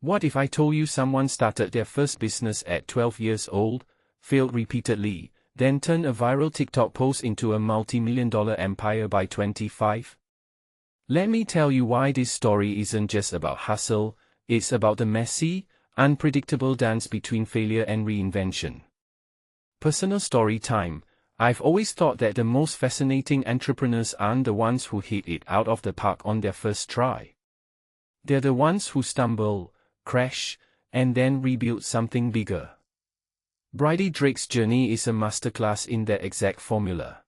What if I told you someone started their first business at 12 years old, failed repeatedly, then turned a viral TikTok post into a multi-million-dollar empire by 25? Let me tell you why this story isn't just about hustle, it's about the messy, unpredictable dance between failure and reinvention. Personal story time. I've always thought that the most fascinating entrepreneurs aren't the ones who hit it out of the park on their first try. They're the ones who stumble, crash, and then rebuild something bigger. Bridey Drake's journey is a masterclass in that exact formula.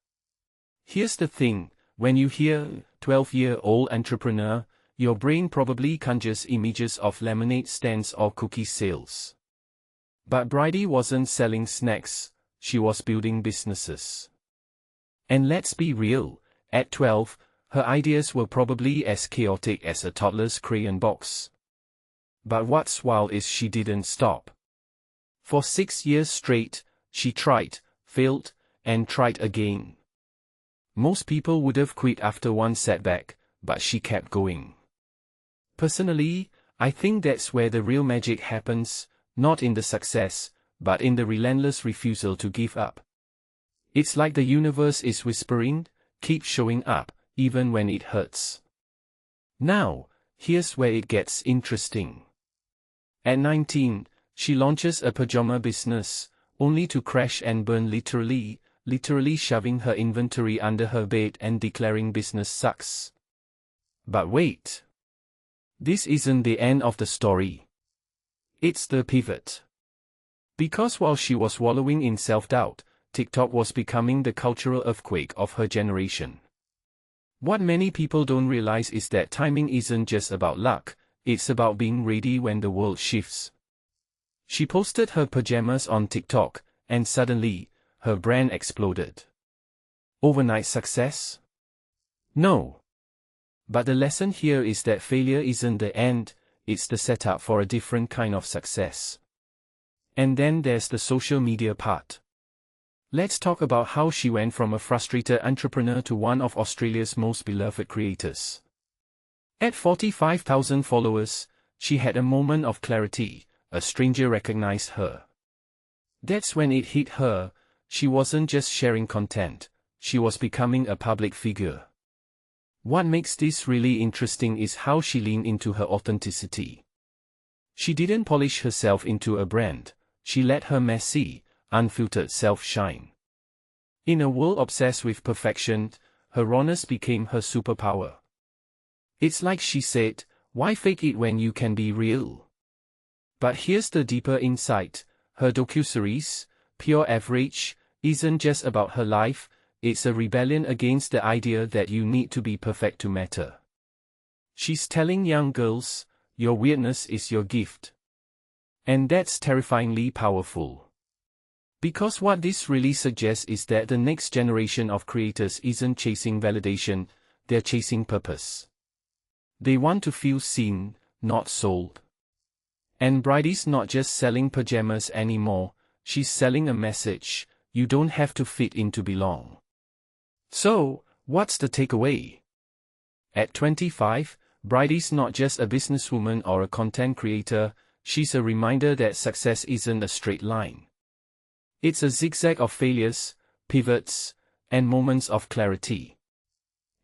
Here's the thing, when you hear 12-year-old entrepreneur, your brain probably conjures images of lemonade stands or cookie sales. But Bridey wasn't selling snacks, she was building businesses. And let's be real, at 12, her ideas were probably as chaotic as a toddler's crayon box. But what's wild is she didn't stop. For 6 years straight, she tried, failed, and tried again. Most people would have quit after one setback, but she kept going. Personally, I think that's where the real magic happens, not in the success, but in the relentless refusal to give up. It's like the universe is whispering, keep showing up, even when it hurts. Now, here's where it gets interesting. At 19, she launches a pajama business, only to crash and burn literally shoving her inventory under her bed and declaring business sucks. But wait. This isn't the end of the story. It's the pivot. Because while she was wallowing in self-doubt, TikTok was becoming the cultural earthquake of her generation. What many people don't realize is that timing isn't just about luck, it's about being ready when the world shifts. She posted her pajamas on TikTok, and suddenly, her brand exploded. Overnight success? No. But the lesson here is that failure isn't the end, it's the setup for a different kind of success. And then there's the social media part. Let's talk about how she went from a frustrated entrepreneur to one of Australia's most beloved creators. At 45,000 followers, she had a moment of clarity. A stranger recognized her. That's when it hit her, she wasn't just sharing content, she was becoming a public figure. What makes this really interesting is how she leaned into her authenticity. She didn't polish herself into a brand, she let her messy, unfiltered self shine. In a world obsessed with perfection, her rawness became her superpower. It's like she said, why fake it when you can be real? But here's the deeper insight, her docuseries, Pure Average, isn't just about her life, it's a rebellion against the idea that you need to be perfect to matter. She's telling young girls, your weirdness is your gift. And that's terrifyingly powerful. Because what this really suggests is that the next generation of creators isn't chasing validation, they're chasing purpose. They want to feel seen, not sold. And Bridey's not just selling pajamas anymore, she's selling a message, you don't have to fit in to belong. So, what's the takeaway? At 25, Bridey's not just a businesswoman or a content creator, she's a reminder that success isn't a straight line. It's a zigzag of failures, pivots, and moments of clarity.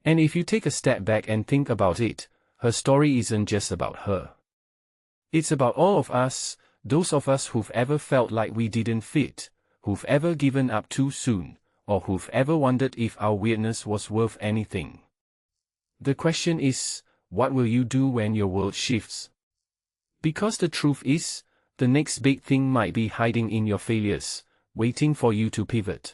And if you take a step back and think about it, her story isn't just about her. It's about all of us, those of us who've ever felt like we didn't fit, who've ever given up too soon, or who've ever wondered if our weirdness was worth anything. The question is, what will you do when your world shifts? Because the truth is, the next big thing might be hiding in your failures, waiting for you to pivot.